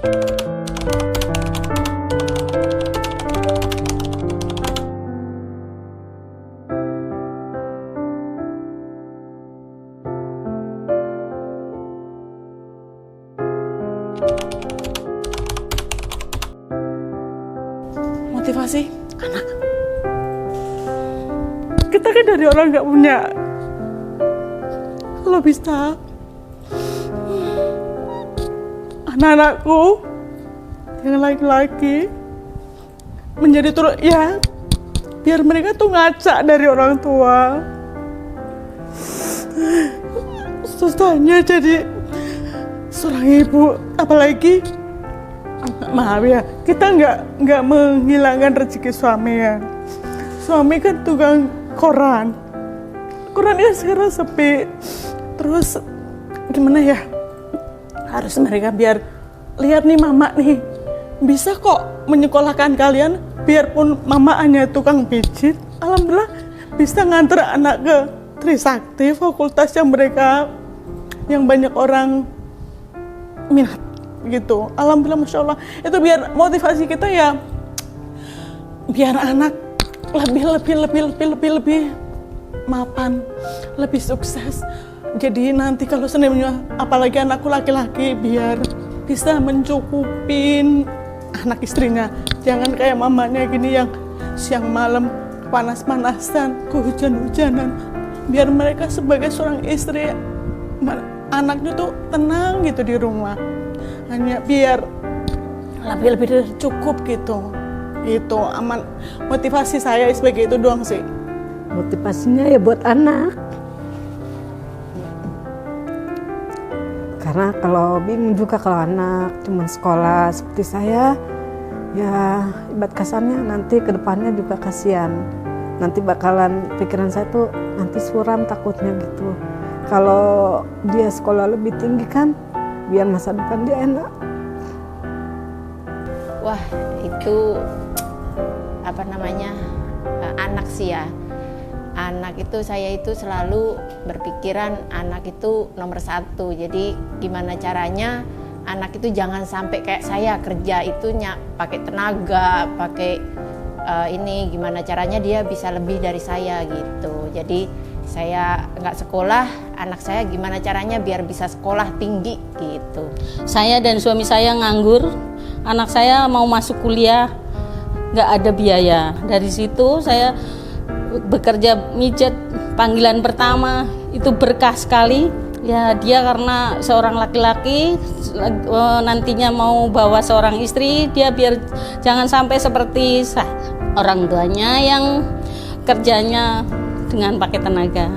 Motivasi anak. Kita kan dari orang nggak punya. Kalau bisa anak-anakku yang laki-laki menjadi turut ya, biar mereka tuh ngaca dari orang tua. Susahnya jadi seorang ibu, apalagi maaf ya, kita nggak menghilangkan rezeki suami ya. Suami kan tukang koran kan sekarang sepi. Terus gimana ya, harus mereka biar lihat nih mama nih bisa kok menyekolahkan kalian, biarpun mama hanya tukang pijit, alhamdulillah bisa nganter anak ke Trisakti, fakultas yang banyak orang minat gitu. Alhamdulillah, masya Allah. Itu biar motivasi kita ya, biar anak lebih mapan, lebih sukses. Jadi nanti kalau seandainya apalagi anakku laki-laki, biar bisa mencukupin anak istrinya. Jangan kayak mamanya gini yang siang malam panas-panasan, kehujan-hujanan. Biar mereka sebagai seorang istri, anaknya tuh tenang gitu di rumah. Hanya biar lebih cukup gitu. Itu aman. Motivasi saya sebagai itu doang sih. Motivasinya ya buat anak. Karena kalau bingung juga kalau anak cuma sekolah seperti saya, ya ibarat kasarnya nanti kedepannya juga kasihan. Nanti bakalan pikiran saya tuh nanti suram takutnya gitu. Kalau dia sekolah lebih tinggi kan, biar masa depan dia enak. Wah, itu anak sih ya. Anak itu, saya itu selalu berpikiran anak itu nomor satu. Jadi gimana caranya anak itu jangan sampai kayak saya kerja itu pakai tenaga, pakai gimana caranya dia bisa lebih dari saya gitu. Jadi saya nggak sekolah, anak saya gimana caranya biar bisa sekolah tinggi gitu. Saya dan suami saya nganggur, anak saya mau masuk kuliah, nggak ada biaya. Dari situ saya bekerja mijet, panggilan pertama itu berkah sekali. Ya dia karena seorang laki-laki nantinya mau bawa seorang istri, dia biar jangan sampai seperti orang tuanya yang kerjanya dengan pakai tenaga.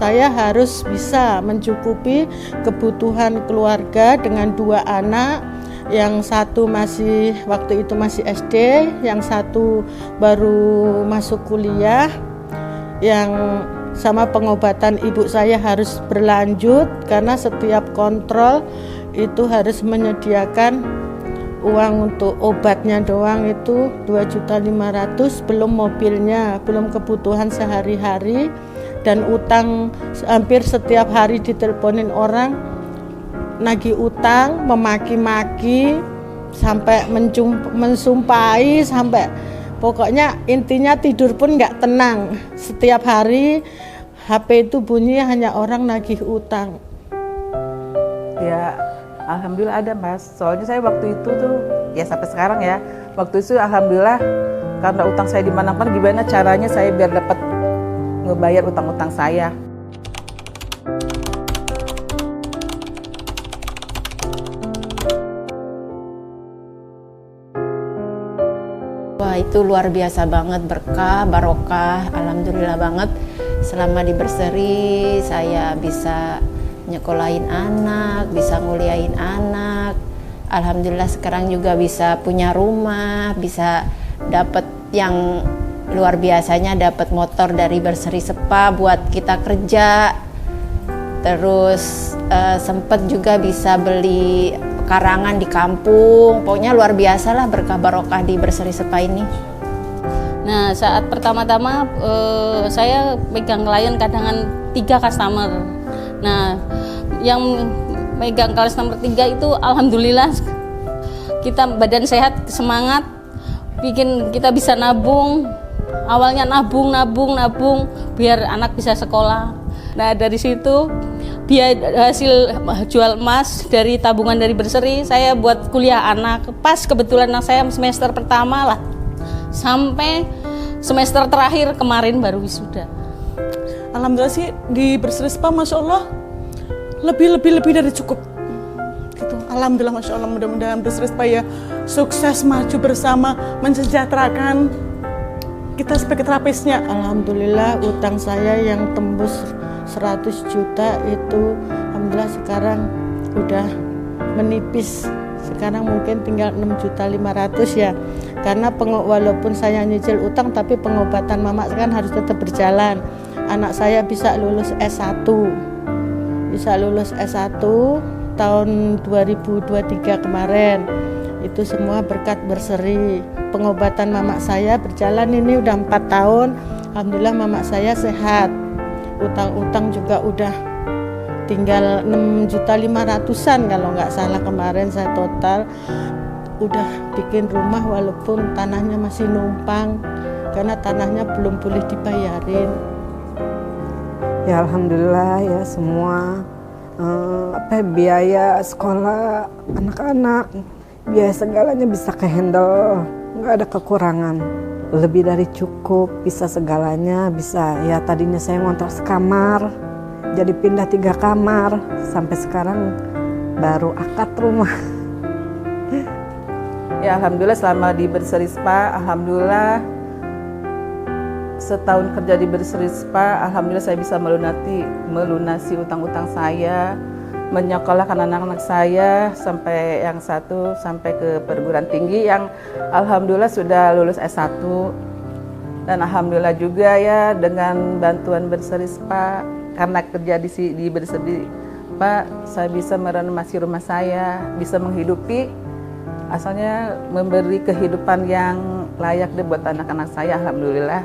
Saya harus bisa mencukupi kebutuhan keluarga dengan 2 anak. Yang satu waktu itu masih SD, yang satu baru masuk kuliah. Yang sama pengobatan ibu saya harus berlanjut karena setiap kontrol itu harus menyediakan uang untuk obatnya doang itu 2.500.000, belum mobilnya, belum kebutuhan sehari-hari, dan utang hampir setiap hari diteleponin orang nagih utang, memaki-maki, sampai mensumpahi, sampai pokoknya intinya tidur pun nggak tenang. Setiap hari HP itu bunyi hanya orang nagih utang. Ya alhamdulillah ada Mas, soalnya saya waktu itu tuh ya sampai sekarang ya, waktu itu alhamdulillah karena utang saya dimana-mana, gimana caranya saya biar dapat ngebayar utang-utang saya. Wah, itu luar biasa banget, berkah, barokah, alhamdulillah banget. Selama di Berseri saya bisa nyekolahin anak, bisa nguliahin anak. Alhamdulillah sekarang juga bisa punya rumah, bisa dapat yang luar biasanya, dapat motor dari Berseri Sepa buat kita kerja. Terus sempet juga bisa beli karangan di kampung. Pokoknya luar biasa lah berkah barokah di Berseri Sepa ini. Nah saat pertama-tama saya pegang klien kadangan 3 customer. Nah yang megang customer 3 itu alhamdulillah kita badan sehat, semangat, bikin kita bisa nabung. Awalnya nabung biar anak bisa sekolah. Nah dari situ biaya hasil jual emas dari tabungan dari Berseri saya buat kuliah anak. Pas kebetulan anak saya semester pertama lah, sampai semester terakhir kemarin baru wisuda. Alhamdulillah sih di Berseri Spa, Masya Allah lebih dari cukup gitu. Alhamdulillah, Masya Allah, mudah-mudahan Berseri Spa ya sukses, maju bersama, mensejahterakan kita sebagai terapisnya. Alhamdulillah utang saya yang tembus 100 juta itu alhamdulillah sekarang udah menipis. Sekarang mungkin tinggal 6.500.000 ya. Karena walaupun saya nyicil utang tapi pengobatan mama kan harus tetap berjalan. Anak saya bisa lulus S1. Bisa lulus S1 tahun 2023 kemarin. Itu semua berkat Berseri. Pengobatan mama saya berjalan ini udah 4 tahun. Alhamdulillah mama saya sehat. Utang-utang juga udah tinggal 6.500.000-an kalau nggak salah kemarin saya total. Udah bikin rumah walaupun tanahnya masih numpang karena tanahnya belum boleh dibayarin. Ya alhamdulillah ya semua biaya sekolah anak-anak, biaya segalanya bisa kehandle, nggak ada kekurangan, lebih dari cukup, bisa segalanya, bisa ya tadinya saya ngontrak sekamar, jadi pindah 3 kamar, sampai sekarang baru akad rumah. Ya alhamdulillah selama di Berseri Spa, alhamdulillah setahun kerja di Berseri Spa, alhamdulillah saya bisa melunasi utang-utang saya, menyekolahkan anak-anak saya sampai yang satu sampai ke perguruan tinggi yang alhamdulillah sudah lulus S1. Dan alhamdulillah juga ya dengan bantuan Berseri Spa, karena kerja di Berseri Spa, saya bisa merenovasi rumah saya, bisa menghidupi, asalnya memberi kehidupan yang layak buat anak-anak saya, alhamdulillah.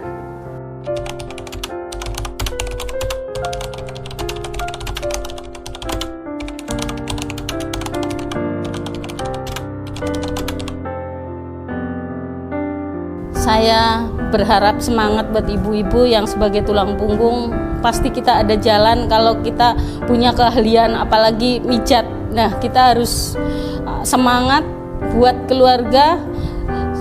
Saya berharap semangat buat ibu-ibu yang sebagai tulang punggung. Pasti kita ada jalan kalau kita punya keahlian, apalagi mijat. Nah, kita harus semangat buat keluarga.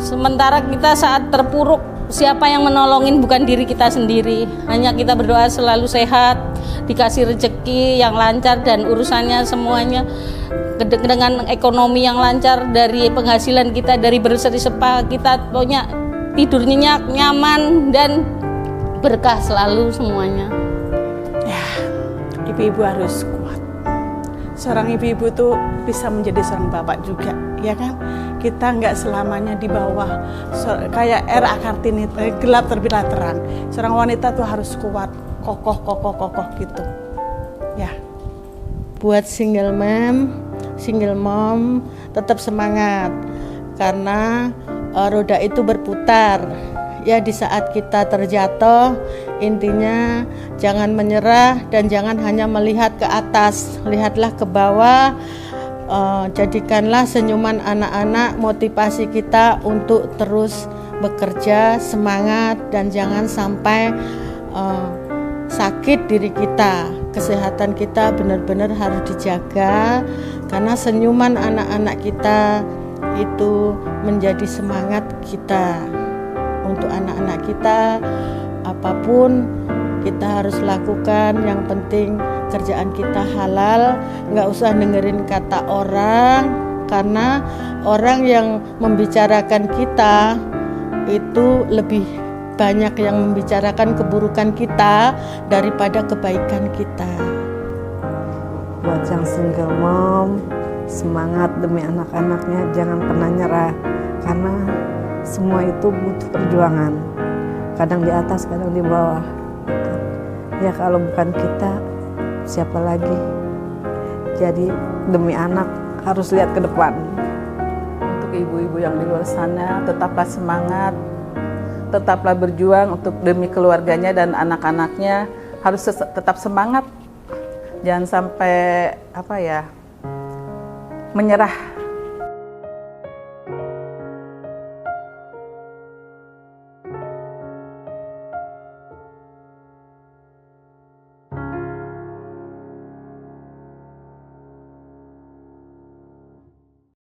Sementara kita saat terpuruk, siapa yang menolongin bukan diri kita sendiri. Hanya kita berdoa selalu sehat, dikasih rezeki yang lancar dan urusannya semuanya dengan ekonomi yang lancar dari penghasilan kita dari Berseri Spa. Kita punya tidur nyenyak, nyaman, dan berkah selalu semuanya. Ya, ibu-ibu harus kuat. Seorang ibu-ibu tuh bisa menjadi seorang bapak juga, ya kan? Kita nggak selamanya di bawah, kayak era Kartini, gelap terbitlah terang. Seorang wanita tuh harus kuat, kokoh gitu. Ya. Buat single mom tetap semangat karena roda itu berputar. Ya di saat kita terjatuh, intinya jangan menyerah dan jangan hanya melihat ke atas, lihatlah ke bawah. Jadikanlah senyuman anak-anak motivasi kita untuk terus bekerja, semangat, dan jangan sampai sakit diri kita. Kesehatan kita benar-benar harus dijaga karena senyuman anak-anak kita itu menjadi semangat kita. Untuk anak-anak kita, apapun kita harus lakukan, yang penting kerjaan kita halal, nggak usah dengerin kata orang, karena orang yang membicarakan kita itu lebih banyak yang membicarakan keburukan kita daripada kebaikan kita. Buat yang single mom, semangat demi anak-anaknya, jangan pernah nyerah, karena semua itu butuh perjuangan, kadang di atas, kadang di bawah. Ya kalau bukan kita, siapa lagi? Jadi demi anak harus lihat ke depan. Untuk ibu-ibu yang di luar sana, tetaplah semangat, tetaplah berjuang untuk demi keluarganya dan anak-anaknya, harus tetap semangat. Jangan sampai menyerah.